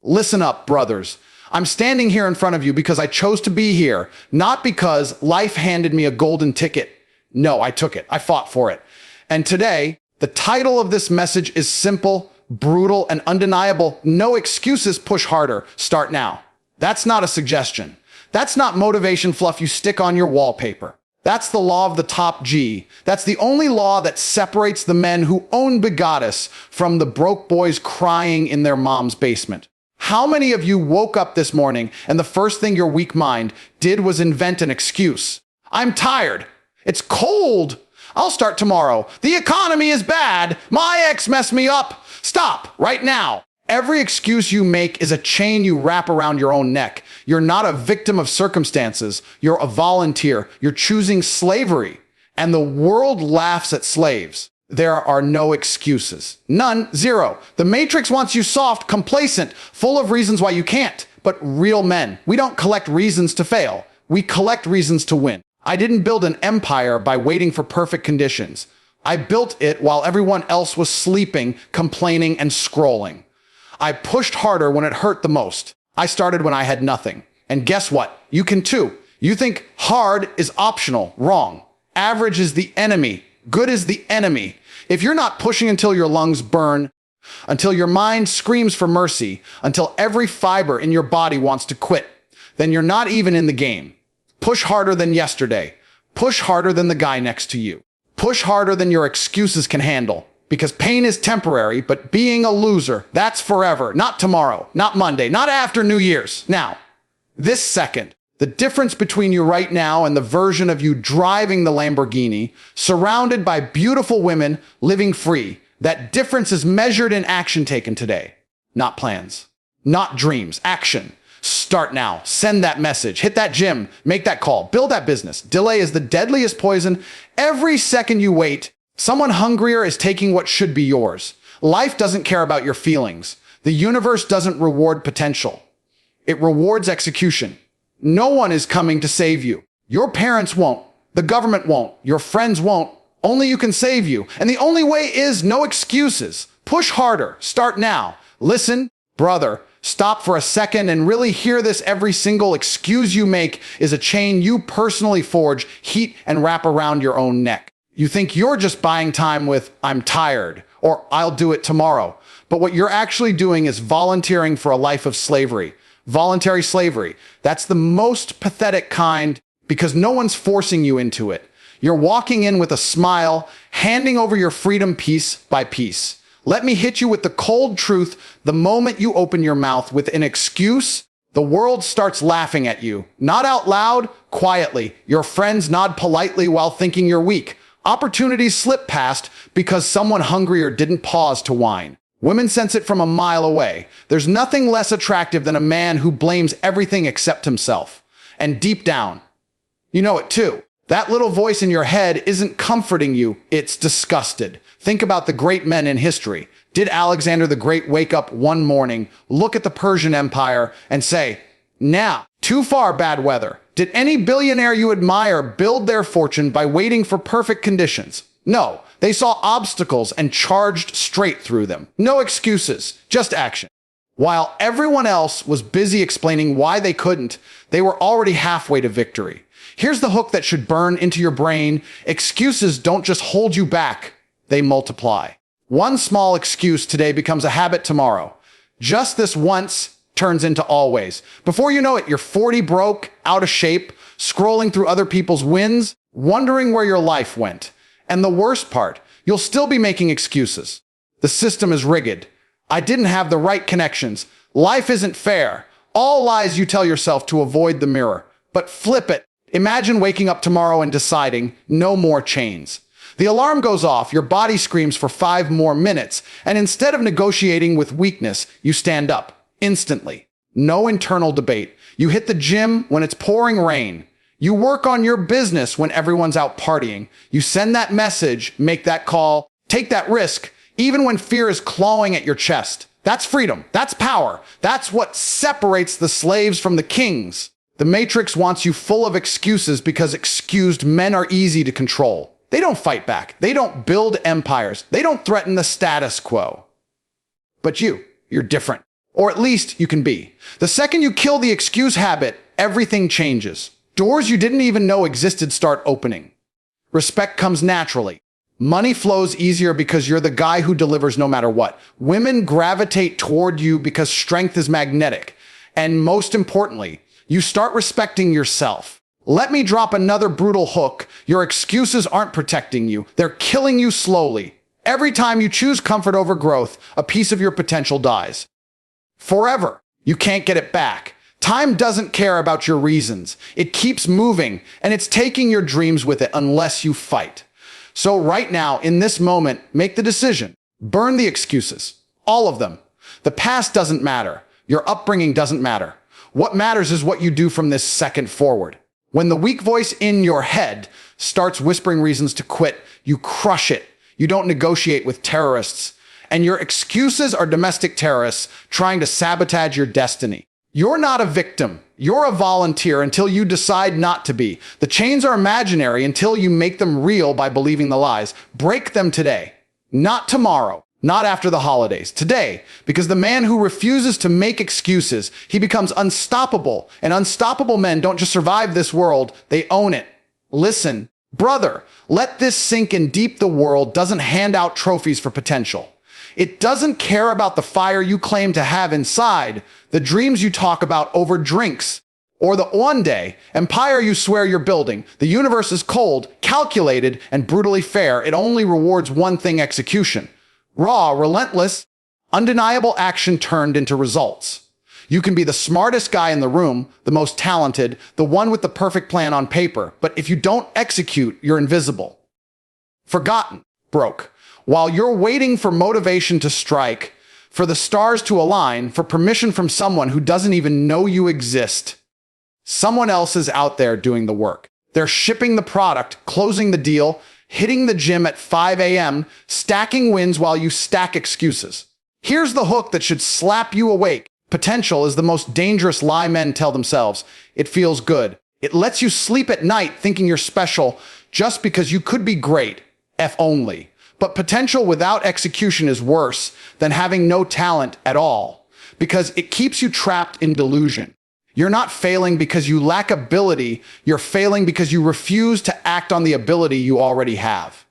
Listen up, brothers. I'm standing here in front of you because I chose to be here, not because life handed me a golden ticket. No, I took it. I fought for it. And today, the title of this message is simple, brutal, and undeniable. No excuses, push harder, start now. That's not a suggestion. That's not motivation fluff you stick on your wallpaper. That's the law of the top G. That's the only law that separates the men who own Big Goddess from the broke boys crying in their mom's basement. How many of you woke up this morning and the first thing your weak mind did was invent an excuse? I'm tired. It's cold. I'll start tomorrow. The economy is bad. My ex messed me up. Stop right now. Every excuse you make is a chain you wrap around your own neck. You're not a victim of circumstances. You're a volunteer. You're choosing slavery. And the world laughs at slaves. There are no excuses. None. Zero. The Matrix wants you soft, complacent, full of reasons why you can't. But real men, we don't collect reasons to fail. We collect reasons to win. I didn't build an empire by waiting for perfect conditions. I built it while everyone else was sleeping, complaining, and scrolling. I pushed harder when it hurt the most. I started when I had nothing. And guess what? You can too. You think hard is optional. Wrong. Average is the enemy. Good is the enemy. If you're not pushing until your lungs burn, until your mind screams for mercy, until every fiber in your body wants to quit, then you're not even in the game. Push harder than yesterday. Push harder than the guy next to you. Push harder than your excuses can handle. Because pain is temporary, but being a loser, that's forever. Not tomorrow, not Monday, not after New Year's. Now, this second, the difference between you right now and the version of you driving the Lamborghini, surrounded by beautiful women, living free, that difference is measured in action taken today. Not plans, not dreams, action. Start now. Send that message. Hit that gym. Make that call. Build that business. Delay is the deadliest poison. Every second you wait, someone hungrier is taking what should be yours. Life doesn't care about your feelings. The universe doesn't reward potential. It rewards execution. No one is coming to save you. Your parents won't. The government won't. Your friends won't. Only you can save you. And the only way is no excuses. Push harder. Start now. Listen, brother, stop for a second and really hear this. Every single excuse you make is a chain you personally forge, heat, and wrap around your own neck. You think you're just buying time with, I'm tired, or I'll do it tomorrow. But what you're actually doing is volunteering for a life of slavery. Voluntary slavery. That's the most pathetic kind because no one's forcing you into it. You're walking in with a smile, handing over your freedom piece by piece. Let me hit you with the cold truth. The moment you open your mouth with an excuse, the world starts laughing at you. Not out loud, quietly. Your friends nod politely while thinking you're weak. Opportunities slip past because someone hungrier didn't pause to whine. Women sense it from a mile away. There's nothing less attractive than a man who blames everything except himself. And deep down, you know it too. That little voice in your head isn't comforting you, it's disgusted. Think about the great men in history. Did Alexander the Great wake up one morning, look at the Persian Empire, and say, "Nah, too far bad weather"? Did any billionaire you admire build their fortune by waiting for perfect conditions? No, they saw obstacles and charged straight through them. No excuses, just action. While everyone else was busy explaining why they couldn't, they were already halfway to victory. Here's the hook that should burn into your brain. Excuses don't just hold you back, they multiply. One small excuse today becomes a habit tomorrow. Just this once turns into always. Before you know it, you're 40 broke, out of shape, scrolling through other people's wins, wondering where your life went. And the worst part, you'll still be making excuses. The system is rigged. I didn't have the right connections. Life isn't fair. All lies you tell yourself to avoid the mirror. But flip it. Imagine waking up tomorrow and deciding, no more chains. The alarm goes off, your body screams for 5 more minutes, and instead of negotiating with weakness, you stand up, instantly. No internal debate. You hit the gym when it's pouring rain. You work on your business when everyone's out partying. You send that message, make that call, take that risk, even when fear is clawing at your chest. That's freedom. That's power. That's what separates the slaves from the kings. The Matrix wants you full of excuses because excused men are easy to control. They don't fight back. They don't build empires. They don't threaten the status quo. But you're different. Or at least you can be. The second you kill the excuse habit, everything changes. Doors you didn't even know existed start opening. Respect comes naturally. Money flows easier because you're the guy who delivers no matter what. Women gravitate toward you because strength is magnetic. And most importantly, you start respecting yourself. Let me drop another brutal hook. Your excuses aren't protecting you. They're killing you slowly. Every time you choose comfort over growth, a piece of your potential dies. Forever. You can't get it back. Time doesn't care about your reasons. It keeps moving, and it's taking your dreams with it unless you fight. So right now, in this moment, make the decision. Burn the excuses. All of them. The past doesn't matter. Your upbringing doesn't matter. What matters is what you do from this second forward. When the weak voice in your head starts whispering reasons to quit, you crush it. You don't negotiate with terrorists. And your excuses are domestic terrorists trying to sabotage your destiny. You're not a victim. You're a volunteer until you decide not to be. The chains are imaginary until you make them real by believing the lies. Break them today. Not tomorrow. Not after the holidays. Today. Because the man who refuses to make excuses, he becomes unstoppable. And unstoppable men don't just survive this world, they own it. Listen, brother, let this sink in deep. The world doesn't hand out trophies for potential. It doesn't care about the fire you claim to have inside, the dreams you talk about over drinks, or the one-day empire you swear you're building. The universe is cold, calculated, and brutally fair. It only rewards one thing: execution. Raw, relentless, undeniable action turned into results. You can be the smartest guy in the room, the most talented, the one with the perfect plan on paper, but if you don't execute, you're invisible. Forgotten, broke. While you're waiting for motivation to strike, for the stars to align, for permission from someone who doesn't even know you exist, someone else is out there doing the work. They're shipping the product, closing the deal, hitting the gym at 5 a.m., stacking wins while you stack excuses. Here's the hook that should slap you awake. Potential is the most dangerous lie men tell themselves. It feels good. It lets you sleep at night thinking you're special just because you could be great, if only. But potential without execution is worse than having no talent at all, because it keeps you trapped in delusion. You're not failing because you lack ability. You're failing because you refuse to act on the ability you already have.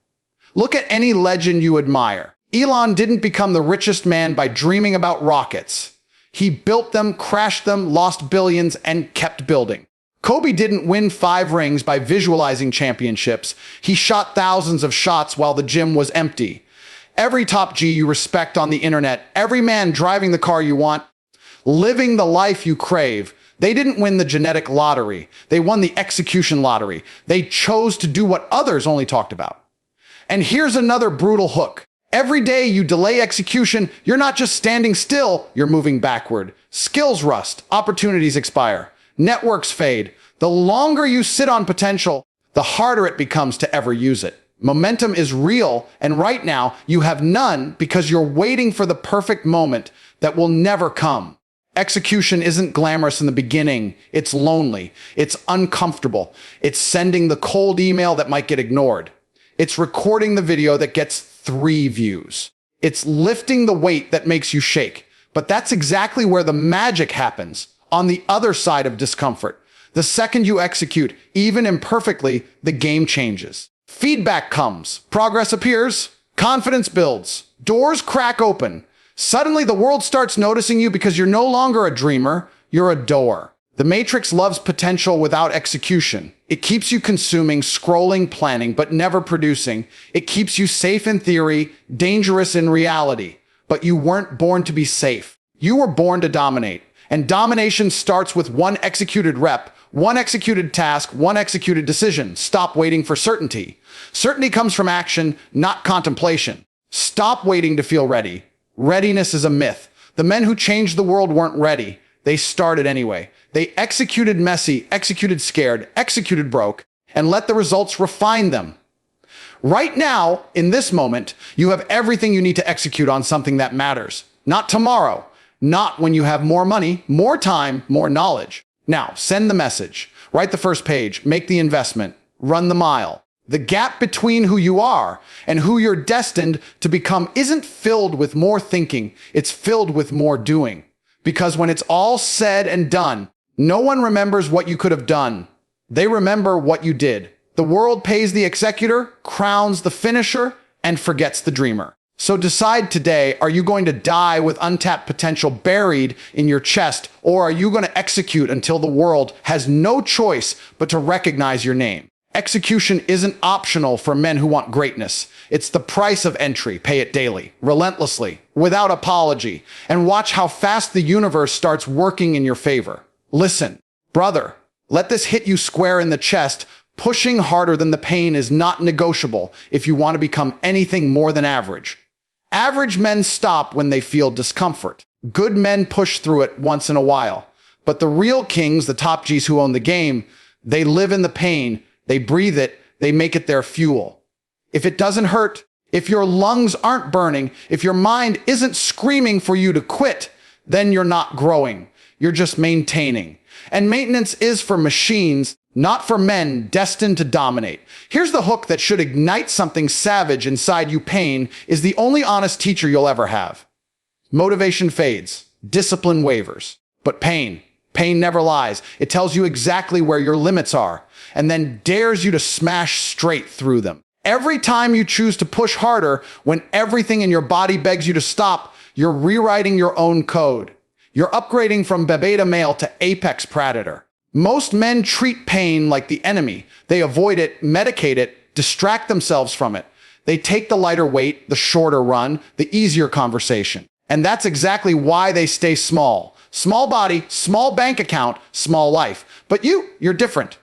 Look at any legend you admire. Elon didn't become the richest man by dreaming about rockets. He built them, crashed them, lost billions, and kept building. Kobe didn't win 5 rings by visualizing championships. He shot thousands of shots while the gym was empty. Every top G you respect on the internet, every man driving the car you want, living the life you crave, they didn't win the genetic lottery. They won the execution lottery. They chose to do what others only talked about. And here's another brutal hook. Every day you delay execution, you're not just standing still, you're moving backward. Skills rust, opportunities expire. Networks fade. The longer you sit on potential, the harder it becomes to ever use it. Momentum is real, and right now you have none because you're waiting for the perfect moment that will never come. Execution isn't glamorous in the beginning. It's lonely. It's uncomfortable. It's sending the cold email that might get ignored. It's recording the video that gets 3 views. It's lifting the weight that makes you shake. But that's exactly where the magic happens. On the other side of discomfort. The second you execute, even imperfectly, the game changes. Feedback comes, progress appears, confidence builds, doors crack open. Suddenly the world starts noticing you because you're no longer a dreamer, you're a doer. The Matrix loves potential without execution. It keeps you consuming, scrolling, planning, but never producing. It keeps you safe in theory, dangerous in reality. But you weren't born to be safe. You were born to dominate. And domination starts with one executed rep, one executed task, one executed decision. Stop waiting for certainty. Certainty comes from action, not contemplation. Stop waiting to feel ready. Readiness is a myth. The men who changed the world weren't ready. They started anyway. They executed messy, executed scared, executed broke, and let the results refine them. Right now, in this moment, you have everything you need to execute on something that matters. Not tomorrow. Not when you have more money, more time, more knowledge. Now, send the message. Write the first page. Make the investment. Run the mile. The gap between who you are and who you're destined to become isn't filled with more thinking. It's filled with more doing. Because when it's all said and done, no one remembers what you could have done. They remember what you did. The world pays the executor, crowns the finisher, and forgets the dreamer. So decide today, are you going to die with untapped potential buried in your chest, or are you going to execute until the world has no choice but to recognize your name? Execution isn't optional for men who want greatness. It's the price of entry. Pay it daily, relentlessly, without apology, and watch how fast the universe starts working in your favor. Listen, brother, let this hit you square in the chest. Pushing harder than the pain is not negotiable if you want to become anything more than average. Average men stop when they feel discomfort. Good men push through it once in a while. But the real kings, the top Gs who own the game, they live in the pain, they breathe it, they make it their fuel. If it doesn't hurt, if your lungs aren't burning, if your mind isn't screaming for you to quit, then you're not growing. You're just maintaining. And maintenance is for machines, not for men destined to dominate. Here's the hook that should ignite something savage inside you. Pain is the only honest teacher you'll ever have. Motivation fades, discipline wavers, but pain never lies. It tells you exactly where your limits are and then dares you to smash straight through them. Every time you choose to push harder, when everything in your body begs you to stop, you're rewriting your own code. You're upgrading from beta male to apex predator. Most men treat pain like the enemy. They avoid it, medicate it, distract themselves from it. They take the lighter weight, the shorter run, the easier conversation. And that's exactly why they stay small. Small body, small bank account, small life. But you're different.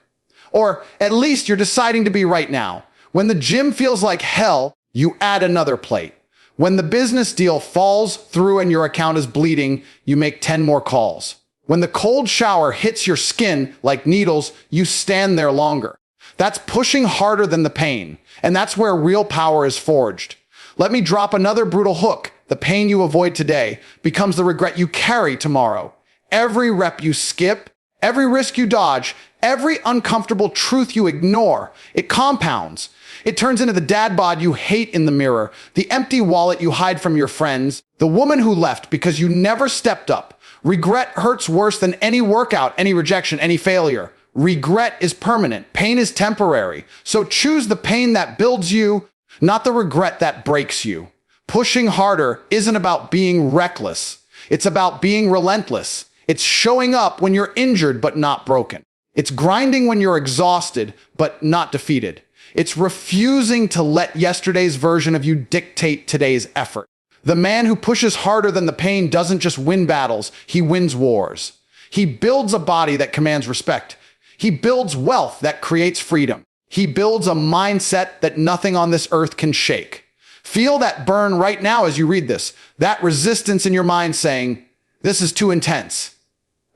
Or at least you're deciding to be right now. When the gym feels like hell, you add another plate. When the business deal falls through and your account is bleeding, you make 10 more calls. When the cold shower hits your skin like needles, you stand there longer. That's pushing harder than the pain. And that's where real power is forged. Let me drop another brutal hook. The pain you avoid today becomes the regret you carry tomorrow. Every rep you skip, every risk you dodge, every uncomfortable truth you ignore, it compounds. It turns into the dad bod you hate in the mirror, the empty wallet you hide from your friends, the woman who left because you never stepped up. Regret hurts worse than any workout, any rejection, any failure. Regret is permanent. Pain is temporary. So choose the pain that builds you, not the regret that breaks you. Pushing harder isn't about being reckless. It's about being relentless. It's showing up when you're injured but not broken. It's grinding when you're exhausted but not defeated. It's refusing to let yesterday's version of you dictate today's effort. The man who pushes harder than the pain doesn't just win battles, he wins wars. He builds a body that commands respect. He builds wealth that creates freedom. He builds a mindset that nothing on this earth can shake. Feel that burn right now as you read this, that resistance in your mind saying, this is too intense.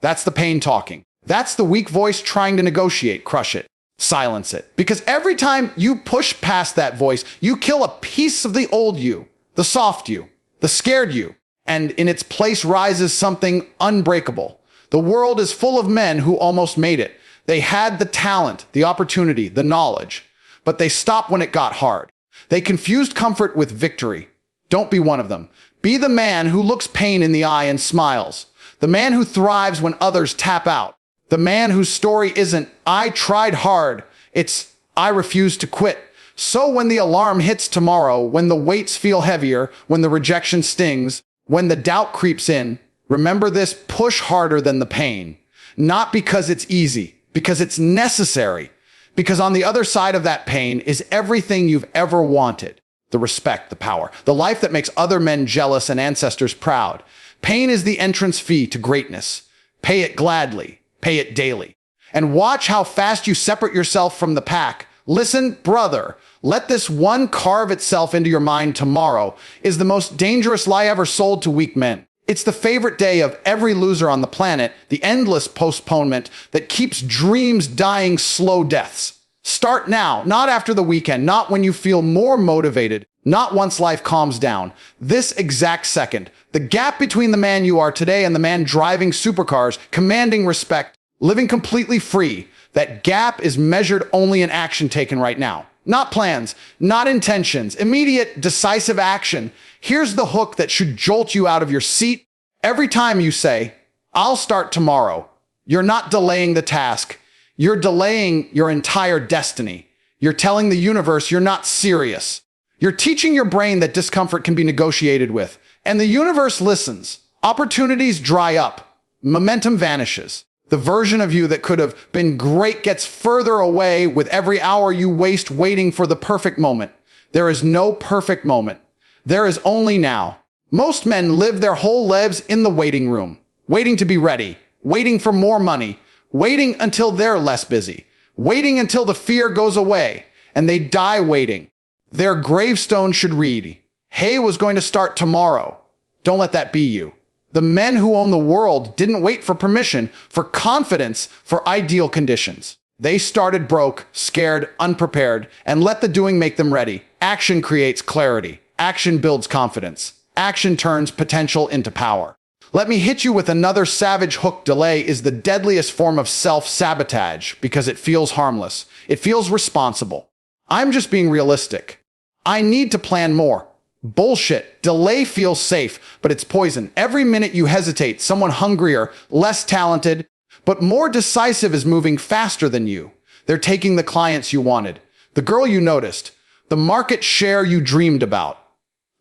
That's the pain talking. That's the weak voice trying to negotiate. Crush it. Silence it. Because every time you push past that voice, you kill a piece of the old you, the soft you, the scared you, and in its place rises something unbreakable. The world is full of men who almost made it. They had the talent, the opportunity, the knowledge, but they stopped when it got hard. They confused comfort with victory. Don't be one of them. Be the man who looks pain in the eye and smiles. The man who thrives when others tap out. The man whose story isn't, I tried hard. It's, I refuse to quit. So when the alarm hits tomorrow, when the weights feel heavier, when the rejection stings, when the doubt creeps in, remember this: push harder than the pain. Not because it's easy, because it's necessary. Because on the other side of that pain is everything you've ever wanted. The respect, the power, the life that makes other men jealous and ancestors proud. Pain is the entrance fee to greatness. Pay it gladly, pay it daily. And watch how fast you separate yourself from the pack. Listen, brother, let this one carve itself into your mind. Tomorrow is the most dangerous lie ever sold to weak men. It's the favorite day of every loser on the planet, the endless postponement that keeps dreams dying slow deaths. Start now, not after the weekend, not when you feel more motivated, not once life calms down. This exact second, the gap between the man you are today and the man driving supercars, commanding respect, living completely free, that gap is measured only in action taken right now. Not plans, not intentions, immediate, decisive action. Here's the hook that should jolt you out of your seat. Every time you say, I'll start tomorrow. You're not delaying the task. You're delaying your entire destiny. You're telling the universe you're not serious. You're teaching your brain that discomfort can be negotiated with. And the universe listens. Opportunities dry up. Momentum vanishes. The version of you that could have been great gets further away with every hour you waste waiting for the perfect moment. There is no perfect moment. There is only now. Most men live their whole lives in the waiting room, waiting to be ready, waiting for more money, waiting until they're less busy, waiting until the fear goes away, and they die waiting. Their gravestone should read, "Hay was going to start tomorrow." Don't let that be you. The men who own the world didn't wait for permission, for confidence, for ideal conditions. They started broke, scared, unprepared, and let the doing make them ready. Action creates clarity. Action builds confidence. Action turns potential into power. Let me hit you with another savage hook. Delay is the deadliest form of self-sabotage because it feels harmless. It feels responsible. I'm just being realistic. I need to plan more. Bullshit. Delay feels safe, but it's poison. Every minute you hesitate, someone hungrier, less talented, but more decisive is moving faster than you. They're taking the clients you wanted, the girl you noticed, the market share you dreamed about.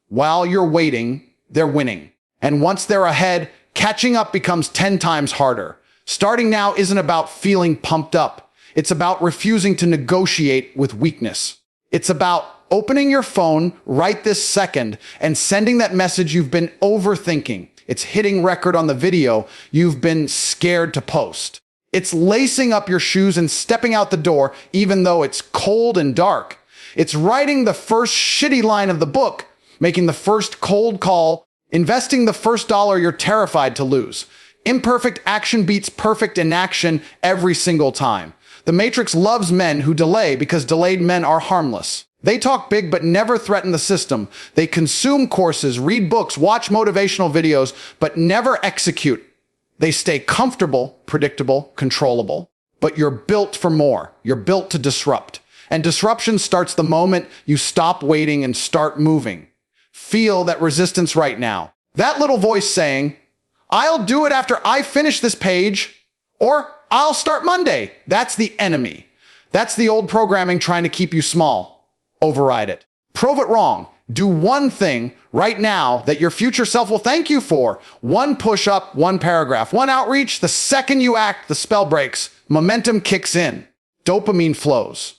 While you're waiting, they're winning. And once they're ahead, catching up becomes 10 times harder. Starting now isn't about feeling pumped up. It's about refusing to negotiate with weakness. It's about opening your phone right this second and sending that message you've been overthinking. It's hitting record on the video you've been scared to post. It's lacing up your shoes and stepping out the door even though it's cold and dark. It's writing the first shitty line of the book, making the first cold call, investing the first dollar you're terrified to lose. Imperfect action beats perfect inaction every single time. The Matrix loves men who delay because delayed men are harmless. They talk big but never threaten the system. They consume courses, read books, watch motivational videos, but never execute. They stay comfortable, predictable, controllable. But you're built for more. You're built to disrupt. And disruption starts the moment you stop waiting and start moving. Feel that resistance right now. That little voice saying, "I'll do it after I finish this page," or "I'll start Monday." That's the enemy. That's the old programming trying to keep you small. Override it. Prove it wrong. Do one thing right now that your future self will thank you for. One push-up, one paragraph, one outreach. The second you act, the spell breaks. Momentum kicks in. Dopamine flows.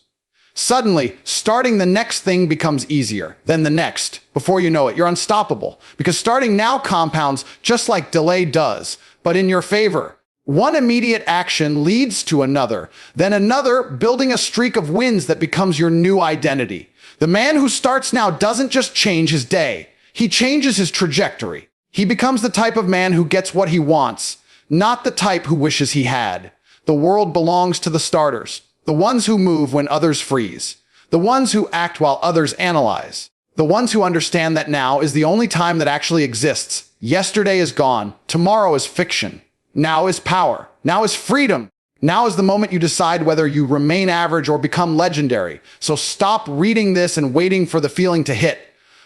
Suddenly, starting the next thing becomes easier, then the next. Before you know it, you're unstoppable. Because starting now compounds just like delay does, but in your favor. One immediate action leads to another, then another, building a streak of wins that becomes your new identity. The man who starts now doesn't just change his day. He changes his trajectory. He becomes the type of man who gets what he wants, not the type who wishes he had. The world belongs to the starters, the ones who move when others freeze, the ones who act while others analyze, the ones who understand that now is the only time that actually exists. Yesterday is gone. Tomorrow is fiction. Now is power. Now is freedom. Now is the moment you decide whether you remain average or become legendary. So stop reading this and waiting for the feeling to hit.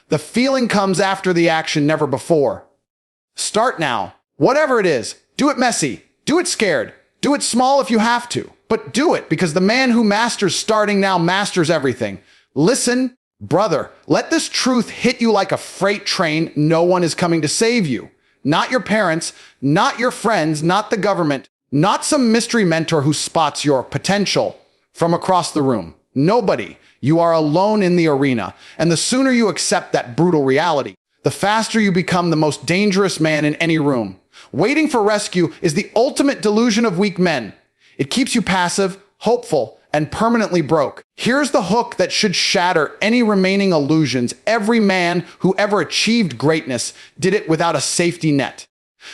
The feeling comes after the action, never before. Start now. Whatever it is, do it messy. Do it scared. Do it small if you have to. But do it because the man who masters starting now masters everything. Listen, brother, let this truth hit you like a freight train. No one is coming to save you. Not your parents, not your friends, not the government, not some mystery mentor who spots your potential from across the room. Nobody. You are alone in the arena. And the sooner you accept that brutal reality, the faster you become the most dangerous man in any room. Waiting for rescue is the ultimate delusion of weak men. It keeps you passive, hopeful, and permanently broke. Here's the hook that should shatter any remaining illusions. Every man who ever achieved greatness did it without a safety net.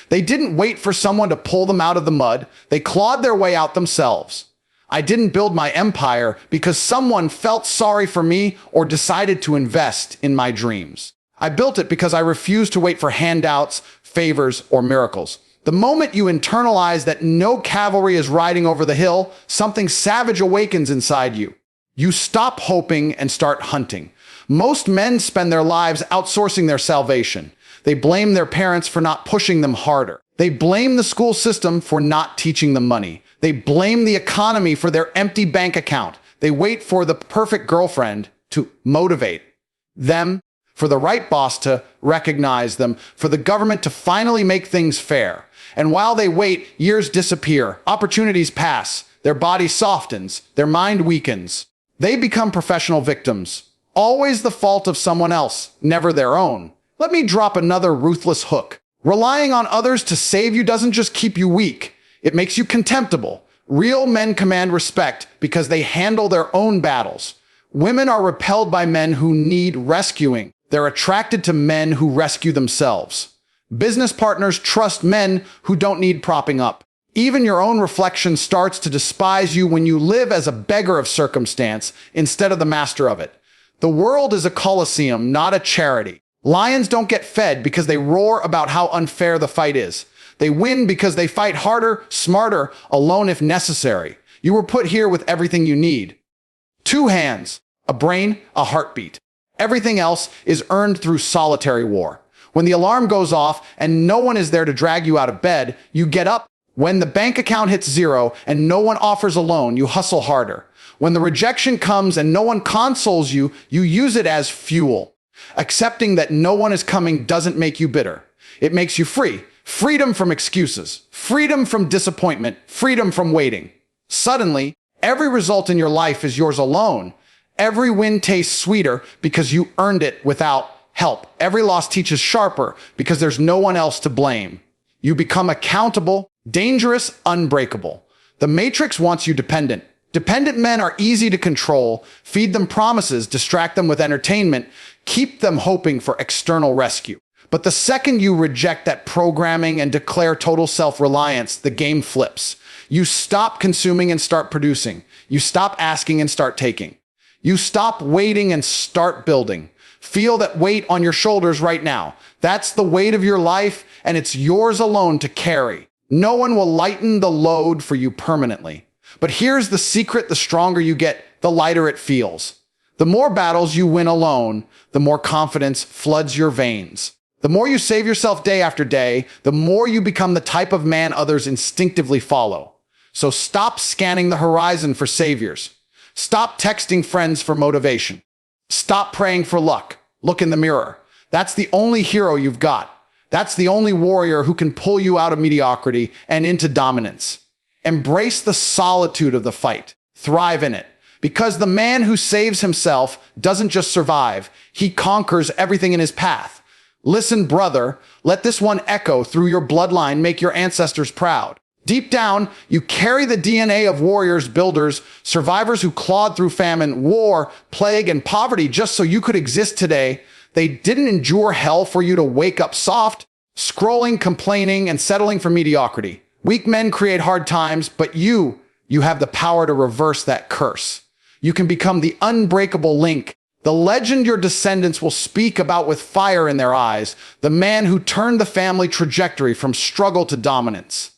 They didn't wait for someone to pull them out of the mud. They clawed their way out themselves. I didn't build my empire because someone felt sorry for me or decided to invest in my dreams. I built it because I refused to wait for handouts, favors, or miracles. The moment you internalize that no cavalry is riding over the hill, something savage awakens inside you. You stop hoping and start hunting. Most men spend their lives outsourcing their salvation. They blame their parents for not pushing them harder. They blame the school system for not teaching them money. They blame the economy for their empty bank account. They wait for the perfect girlfriend to motivate them, for the right boss to recognize them, for the government to finally make things fair. And while they wait, years disappear, opportunities pass, their body softens, their mind weakens. They become professional victims. Always the fault of someone else, never their own. Let me drop another ruthless hook. Relying on others to save you doesn't just keep you weak. It makes you contemptible. Real men command respect because they handle their own battles. Women are repelled by men who need rescuing. They're attracted to men who rescue themselves. Business partners trust men who don't need propping up. Even your own reflection starts to despise you when you live as a beggar of circumstance instead of the master of it. The world is a coliseum, not a charity. Lions don't get fed because they roar about how unfair the fight is. They win because they fight harder, smarter, alone if necessary. You were put here with everything you need. 2 hands, a brain, a heartbeat. Everything else is earned through solitary war. When the alarm goes off and no one is there to drag you out of bed, you get up. When the bank account hits 0 and no one offers a loan, you hustle harder. When the rejection comes and no one consoles you, you use it as fuel. Accepting that no one is coming doesn't make you bitter. It makes you free. Freedom from excuses. Freedom from disappointment. Freedom from waiting. Suddenly, every result in your life is yours alone. Every win tastes sweeter because you earned it without help. Every loss teaches sharper because there's no one else to blame. You become accountable, dangerous, unbreakable. The Matrix wants you dependent. Dependent men are easy to control. Feed them promises, distract them with entertainment, keep them hoping for external rescue. But the second you reject that programming and declare total self-reliance, the game flips. You stop consuming and start producing. You stop asking and start taking. You stop waiting and start building. Feel that weight on your shoulders right now. That's the weight of your life, and it's yours alone to carry. No one will lighten the load for you permanently. But here's the secret: the stronger you get, the lighter it feels. The more battles you win alone, the more confidence floods your veins. The more you save yourself day after day, the more you become the type of man others instinctively follow. So stop scanning the horizon for saviors. Stop texting friends for motivation. Stop praying for luck. Look in the mirror. That's the only hero you've got. That's the only warrior who can pull you out of mediocrity and into dominance. Embrace the solitude of the fight. Thrive in it. Because the man who saves himself doesn't just survive, he conquers everything in his path. Listen, brother, let this one echo through your bloodline, make your ancestors proud. Deep down, you carry the DNA of warriors, builders, survivors who clawed through famine, war, plague, and poverty just so you could exist today. They didn't endure hell for you to wake up soft, scrolling, complaining, and settling for mediocrity. Weak men create hard times, but you have the power to reverse that curse. You can become the unbreakable link, the legend your descendants will speak about with fire in their eyes, the man who turned the family trajectory from struggle to dominance.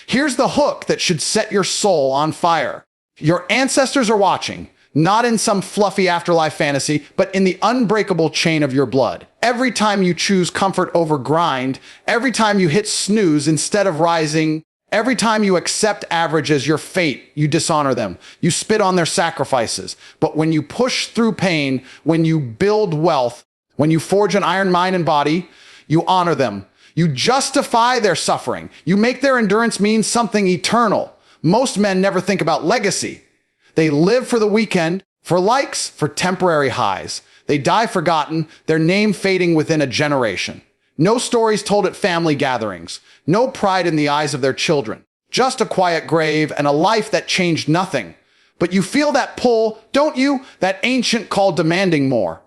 Here's the hook that should set your soul on fire. Your ancestors are watching, not in some fluffy afterlife fantasy, but in the unbreakable chain of your blood. Every time you choose comfort over grind, every time you hit snooze instead of rising, every time you accept average as your fate, you dishonor them. You spit on their sacrifices. But when you push through pain, when you build wealth, when you forge an iron mind and body, you honor them. You justify their suffering. You make their endurance mean something eternal. Most men never think about legacy. They live for the weekend, for likes, for temporary highs. They die forgotten, their name fading within a generation. No stories told at family gatherings. No pride in the eyes of their children. Just a quiet grave and a life that changed nothing. But you feel that pull, don't you? That ancient call demanding more.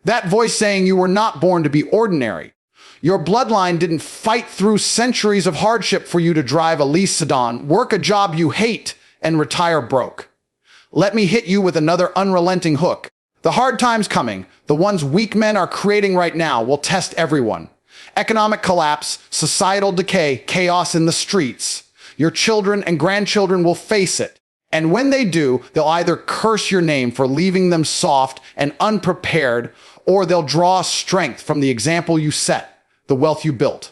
That voice saying you were not born to be ordinary. Your bloodline didn't fight through centuries of hardship for you to drive a lease sedan, work a job you hate, and retire broke. Let me hit you with another unrelenting hook. The hard times coming, the ones weak men are creating right now, will test everyone. Economic collapse, societal decay, chaos in the streets. Your children and grandchildren will face it. And when they do, they'll either curse your name for leaving them soft and unprepared, or they'll draw strength from the example you set, the wealth you built,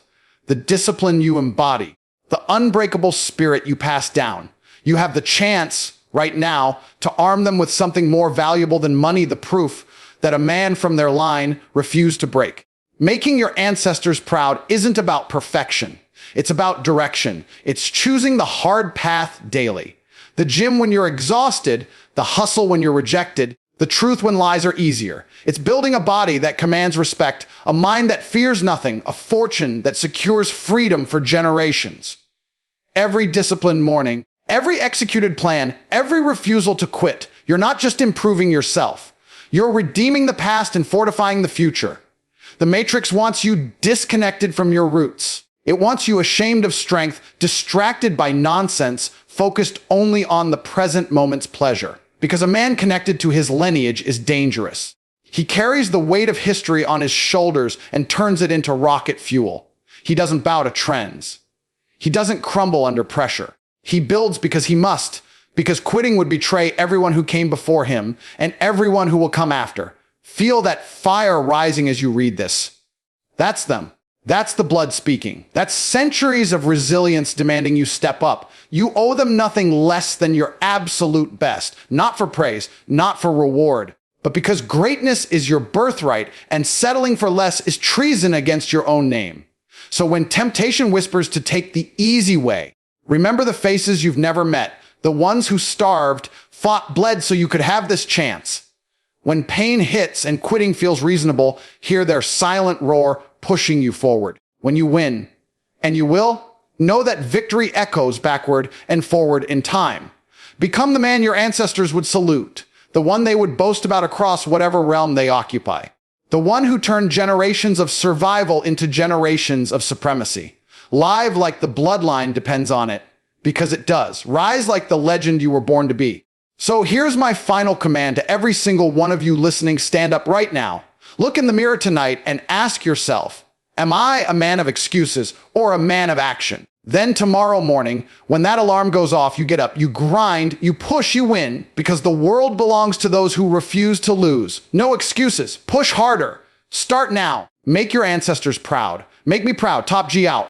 the discipline you embody, the unbreakable spirit you pass down. You have the chance right now to arm them with something more valuable than money, the proof that a man from their line refused to break. Making your ancestors proud isn't about perfection. It's about direction. It's choosing the hard path daily. The gym when you're exhausted, the hustle when you're rejected, the truth when lies are easier. It's building a body that commands respect, a mind that fears nothing, a fortune that secures freedom for generations. Every disciplined morning, every executed plan, every refusal to quit, you're not just improving yourself. You're redeeming the past and fortifying the future. The Matrix wants you disconnected from your roots. It wants you ashamed of strength, distracted by nonsense, focused only on the present moment's pleasure. Because a man connected to his lineage is dangerous. He carries the weight of history on his shoulders and turns it into rocket fuel. He doesn't bow to trends. He doesn't crumble under pressure. He builds because he must, because quitting would betray everyone who came before him and everyone who will come after. Feel that fire rising as you read this. That's them. That's the blood speaking. That's centuries of resilience demanding you step up. You owe them nothing less than your absolute best. Not for praise, not for reward, but because greatness is your birthright and settling for less is treason against your own name. So when temptation whispers to take the easy way, remember the faces you've never met, the ones who starved, fought, bled so you could have this chance. When pain hits and quitting feels reasonable, hear their silent roar pushing you forward. When you win, and you will, know that victory echoes backward and forward in time. Become the man your ancestors would salute, the one they would boast about across whatever realm they occupy. The one who turned generations of survival into generations of supremacy. Live like the bloodline depends on it, because it does. Rise like the legend you were born to be. So here's my final command to every single one of you listening. Stand up right now. Look in the mirror tonight and ask yourself, am I a man of excuses or a man of action? Then tomorrow morning, when that alarm goes off, you get up, you grind, you push, you win, because the world belongs to those who refuse to lose. No excuses. Push harder. Start now. Make your ancestors proud. Make me proud. Top G out.